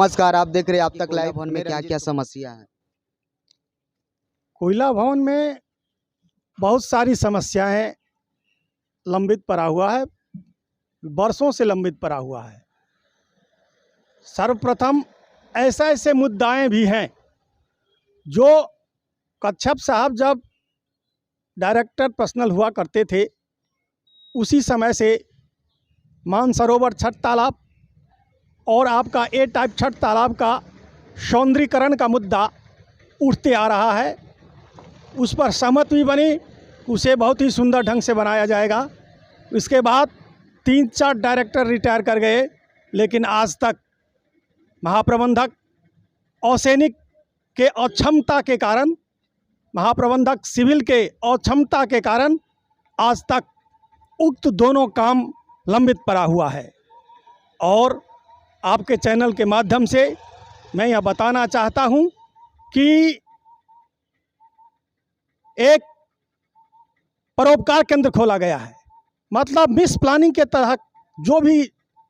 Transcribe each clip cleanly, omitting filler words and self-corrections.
नमस्कार, आप देख रहे हैं आप तक लाइव। भवन में क्या क्या समस्या है? कोयला भवन में बहुत सारी समस्याएं लंबित पड़ा हुआ है, वर्षों से लंबित पड़ा हुआ है। सर्वप्रथम ऐसे मुद्दाएं भी हैं जो कच्छप साहब जब डायरेक्टर पर्सनल हुआ करते थे उसी समय से मानसरोवर छठ तालाब और आपका ए टाइप छठ तालाब का सौंदर्यीकरण का मुद्दा उठते आ रहा है। उस पर सहमति भी बनी, उसे बहुत ही सुंदर ढंग से बनाया जाएगा। इसके बाद 3-4 डायरेक्टर रिटायर कर गए, लेकिन आज तक महाप्रबंधक औसैनिक के अक्षमता के कारण, महाप्रबंधक सिविल के अक्षमता के कारण आज तक उक्त दोनों काम लंबित पड़ा हुआ है। और आपके चैनल के माध्यम से मैं यह बताना चाहता हूं कि एक परोपकार केंद्र खोला गया है। मतलब मिस प्लानिंग के तहत जो भी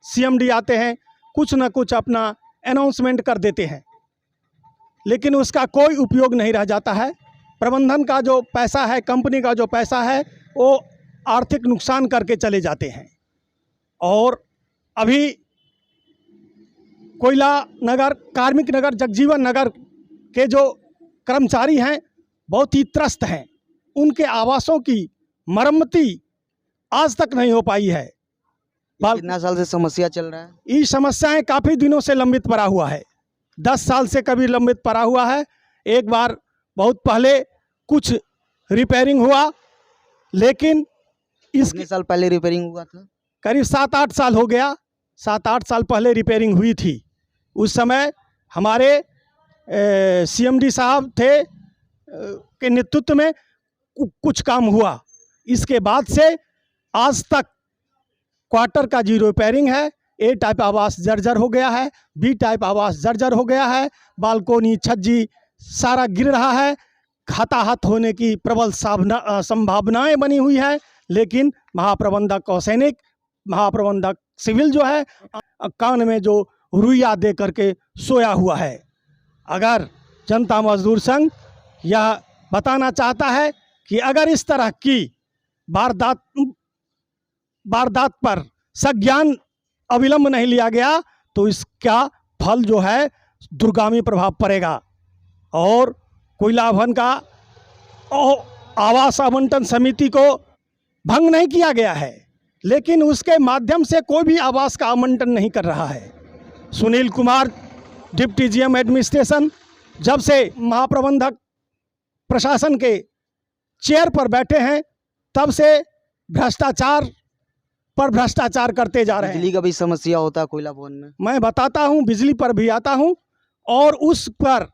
सीएमडी आते हैं कुछ न कुछ अपना अनाउंसमेंट कर देते हैं, लेकिन उसका कोई उपयोग नहीं रह जाता है। प्रबंधन का जो पैसा है, कंपनी का जो पैसा है, वो आर्थिक नुकसान करके चले जाते हैं। और अभी कोयला नगर, कार्मिक नगर, जगजीवन नगर के जो कर्मचारी हैं बहुत ही त्रस्त हैं। उनके आवासों की मरम्मती आज तक नहीं हो पाई है। कितना साल से समस्या चल रहा है? ये समस्याएं काफ़ी दिनों से लंबित पड़ा हुआ है, 10 साल से कभी लंबित पड़ा हुआ है। एक बार बहुत पहले कुछ रिपेयरिंग हुआ, लेकिन कितने साल पहले रिपेयरिंग हुआ था? करीब 7-8 साल हो गया। 7-8 साल पहले रिपेयरिंग हुई थी। उस समय हमारे सीएमडी साहब थे के नेतृत्व में कुछ काम हुआ। इसके बाद से आज तक क्वार्टर का जीरो रिपेयरिंग है। ए टाइप आवास जर्जर हो गया है, बी टाइप आवास जर्जर हो गया है, बालकोनी छज्जी सारा गिर रहा है, हताहत होने की प्रबल संभावनाएं बनी हुई है। लेकिन महाप्रबंधक औसैनिक, महाप्रबंधक सिविल जो है कान में जो रुइया दे करके सोया हुआ है। अगर जनता मजदूर संघ यह बताना चाहता है कि अगर इस तरह की वारदात पर संज्ञान अविलंब नहीं लिया गया तो इसका फल जो है दूरगामी प्रभाव पड़ेगा। और कोयला भवन का आवास आवंटन समिति को भंग नहीं किया गया है, लेकिन उसके माध्यम से कोई भी आवास का आवंटन नहीं कर रहा है। Sunil Kumar deputy GM administration जब से महाप्रबंधक प्रशासन के चेयर पर बैठे हैं तब से भ्रष्टाचार पर भ्रष्टाचार करते जा रहे हैं। बिजली का भी समस्या होता है कोयला भवन में? मैं बताता हूं, बिजली पर भी आता हूं। और उस पर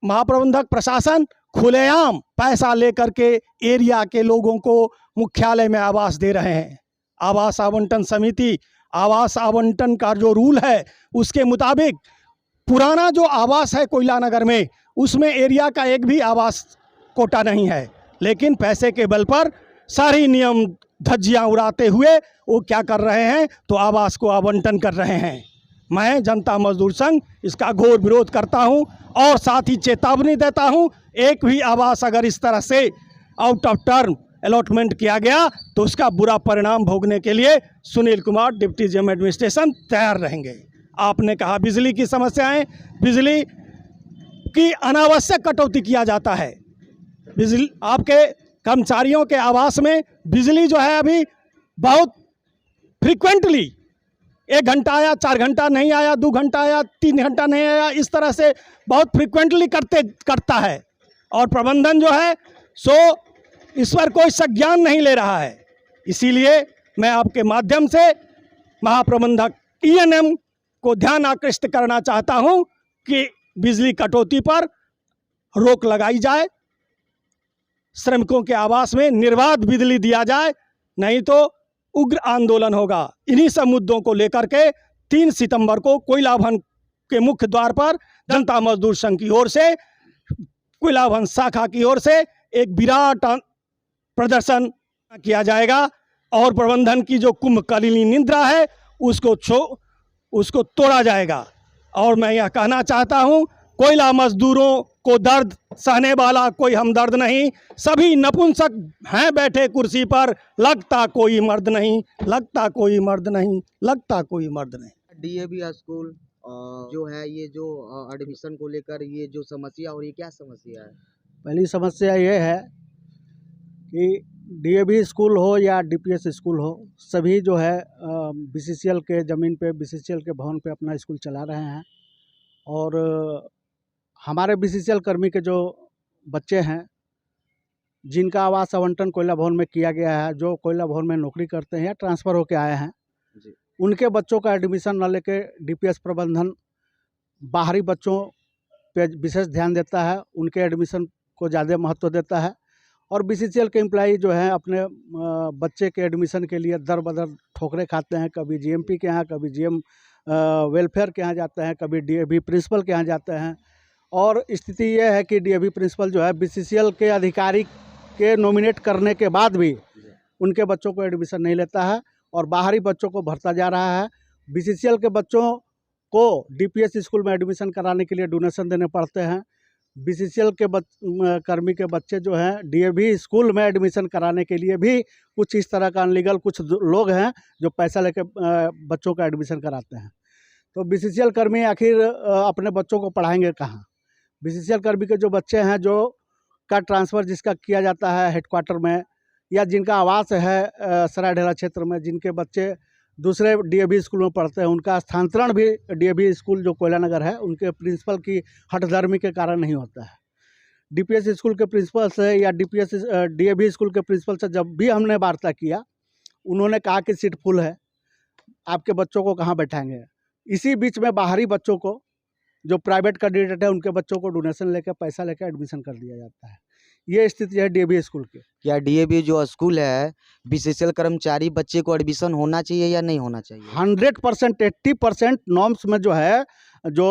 महाप्रबंधक प्रशासन खुलेआम पैसा लेकर के एरिया के लोगों को मुख्यालय में आवास दे रहे हैं। आवास आवंटन समिति, आवास आवंटन का जो रूल है उसके मुताबिक पुराना जो आवास है कोयला नगर में, उसमें एरिया का एक भी आवास कोटा नहीं है, लेकिन पैसे के बल पर सारी नियम धज्जियां उड़ाते हुए वो क्या कर रहे हैं तो आवास को आवंटन कर रहे हैं। मैं जनता मजदूर संघ इसका घोर विरोध करता हूं और साथ ही चेतावनी देता हूं, एक भी आवास अगर इस तरह से आउट ऑफ टर्म अलॉटमेंट किया गया तो उसका बुरा परिणाम भोगने के लिए Sunil Kumar deputy GM administration तैयार रहेंगे। आपने कहा बिजली की समस्याएं, बिजली की अनावश्यक कटौती किया जाता है। बिजली आपके कर्मचारियों के आवास में बिजली जो है अभी बहुत फ्रीक्वेंटली 1 घंटा आया, 4 घंटा नहीं आया, 2 घंटा आया, 3 घंटा नहीं आया, इस तरह से बहुत फ्रीक्वेंटली करता है। और प्रबंधन जो है सो इस पर कोई संज्ञान नहीं ले रहा है। इसीलिए मैं आपके माध्यम से महाप्रबंधक ईएनएम को ध्यान आकृष्ट करना चाहता हूं कि बिजली कटौती पर रोक लगाई जाए, श्रमिकों के आवास में निर्बाध बिजली दिया जाए, नहीं तो उग्र आंदोलन होगा। इन्हीं सब मुद्दों को लेकर के 3 सितंबर को कोयला भवन के मुख्य द्वार पर जनता मजदूर संघ की ओर से, कोयला भवन शाखा की ओर से एक विराट प्रदर्शन किया जाएगा और प्रबंधन की जो कुंभकालीन निद्रा है उसको तोड़ा जाएगा। और मैं यह कहना चाहता हूं, कोयला मजदूरों को दर्द सहने वाला कोई हमदर्द नहीं, सभी नपुंसक हैं बैठे कुर्सी पर, लगता कोई मर्द नहीं, लगता कोई मर्द नहीं, लगता कोई मर्द नहीं। डीएवी स्कूल जो है, ये जो एडमिशन को लेकर ये जो समस्या हो रही है, क्या समस्या है? पहली समस्या ये है कि डीएवी स्कूल हो या डीपीएस स्कूल हो, सभी जो है बीसीसीएल के ज़मीन पे, बीसीसीएल के भवन पे अपना स्कूल चला रहे हैं। और हमारे बीसीसीएल कर्मी के जो बच्चे हैं, जिनका आवास आवंटन कोयला भवन में किया गया है, जो कोयला भवन में नौकरी करते हैं या ट्रांसफ़र होकर आए हैं, उनके बच्चों का एडमिशन न लेके डीपीएस प्रबंधन बाहरी बच्चों पे विशेष ध्यान देता है, उनके एडमिशन को ज़्यादा महत्व देता है। और बीसीसीएल के एम्प्लॉई जो हैं अपने बच्चे के एडमिशन के लिए दर बदर ठोकरें खाते हैं, कभी जीएमपी के यहाँ, कभी जीएम वेलफेयर के यहाँ जाते हैं, कभी डीएवी प्रिंसिपल के यहाँ जाते हैं। और स्थिति ये है कि डीएवी प्रिंसिपल जो है बीसीसीएल के अधिकारी के नॉमिनेट करने के बाद भी उनके बच्चों को एडमिशन नहीं लेता है और बाहरी बच्चों को भरता जा रहा है। बीसीसीएल के बच्चों को डीपीएस स्कूल में एडमिशन कराने के लिए डोनेशन देने पड़ते हैं। बीसीसीएल के कर्मी के बच्चे जो हैं डीएवी स्कूल में एडमिशन कराने के लिए भी कुछ इस तरह का अनलीगल कुछ लोग हैं जो पैसा लेके बच्चों का एडमिशन कराते हैं। तो बीसीसीएल कर्मी आखिर अपने बच्चों को पढ़ाएंगे कहाँ? बीसीसीएल कर्मी के जो बच्चे हैं, जो का ट्रांसफ़र जिसका किया जाता है हेडक्वार्टर में, या जिनका आवास है सरायढेला क्षेत्र में, जिनके बच्चे दूसरे डीएवी स्कूल में पढ़ते हैं, उनका स्थानांतरण भी डीएवी स्कूल जो कोयला नगर है उनके प्रिंसिपल की हठधर्मी के कारण नहीं होता है। डीपीएस स्कूल के प्रिंसिपल से या डीएवी स्कूल के प्रिंसिपल से जब भी हमने वार्ता किया, उन्होंने कहा कि सीट फुल है, आपके बच्चों को कहाँ बैठाएंगे। इसी बीच में बाहरी बच्चों को, जो प्राइवेट कैंडिडेट है, उनके बच्चों को डोनेशन लेकर पैसा लेकर एडमिशन कर दिया जाता है। ये स्थिति है डीएवी स्कूल की। क्या डीएवी जो स्कूल है, बीसीसीएल कर्मचारी बच्चे को एडमिशन होना चाहिए या नहीं होना चाहिए? 100%, 80% नॉर्म्स में जो है, जो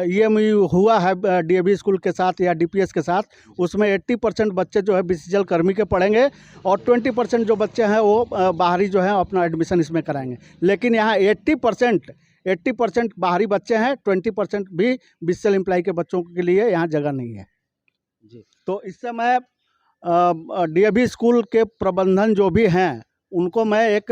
EMU हुआ है डीएवी स्कूल के साथ या डीपीएस के साथ, उसमें 80% बच्चे जो है बीसीसीएल कर्मी के पढ़ेंगे और 20% जो बच्चे हैं वो बाहरी जो है अपना एडमिशन इसमें कराएंगे। लेकिन यहाँ 80% बाहरी बच्चे हैं, 20% भी बीसीसीएल एम्प्लॉई के बच्चों के लिए यहाँ जगह नहीं है जी। तो इस समय डीएवी स्कूल के प्रबंधन जो भी हैं, उनको मैं एक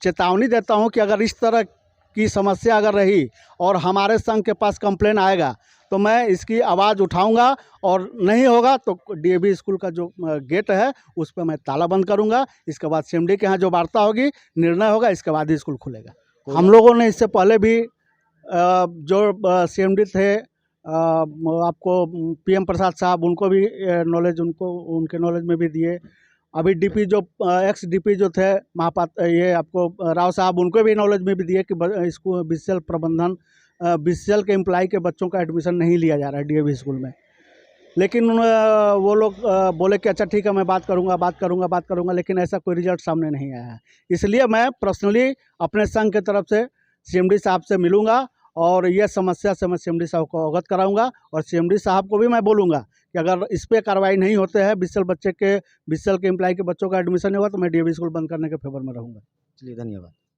चेतावनी देता हूं कि अगर इस तरह की समस्या अगर रही और हमारे संघ के पास कंप्लेन आएगा तो मैं इसकी आवाज़ उठाऊंगा, और नहीं होगा तो डीएवी स्कूल का जो गेट है उस पर मैं ताला बंद करूंगा। इसके बाद सीएमडी के यहाँ जो वार्ता होगी, निर्णय होगा, इसके बाद ही स्कूल खुलेगा। हम लोगों ने इससे पहले भी जो सीएमडी थे, आपको पीएम प्रसाद साहब, उनको भी नॉलेज, उनके नॉलेज में भी दिए। अभी डीपी जो एक्स डीपी जो थे ये आपको राव साहब, उनको भी नॉलेज में भी दिए कि इसको बीसीसीएल प्रबंधन, बीसीसीएल के एम्प्लॉई के बच्चों का एडमिशन नहीं लिया जा रहा है डीएवी स्कूल में। लेकिन वो लोग बोले कि अच्छा ठीक है, मैं बात करूंगा, लेकिन ऐसा कोई रिजल्ट सामने नहीं आया है। इसलिए मैं पर्सनली अपने संघ की तरफ से सीएमडी साहब से मिलूंगा और ये समस्या से मैं सीएमडी साहब को अवगत कराऊंगा, और सीएमडी साहब को भी मैं बोलूंगा कि अगर इस पर कार्रवाई नहीं होते हैं, बीसीसीएल के एम्प्लॉई के बच्चों का एडमिशन नहीं होगा, तो मैं डीएवी स्कूल बंद करने के फेवर में रहूँगा। चलिए, धन्यवाद।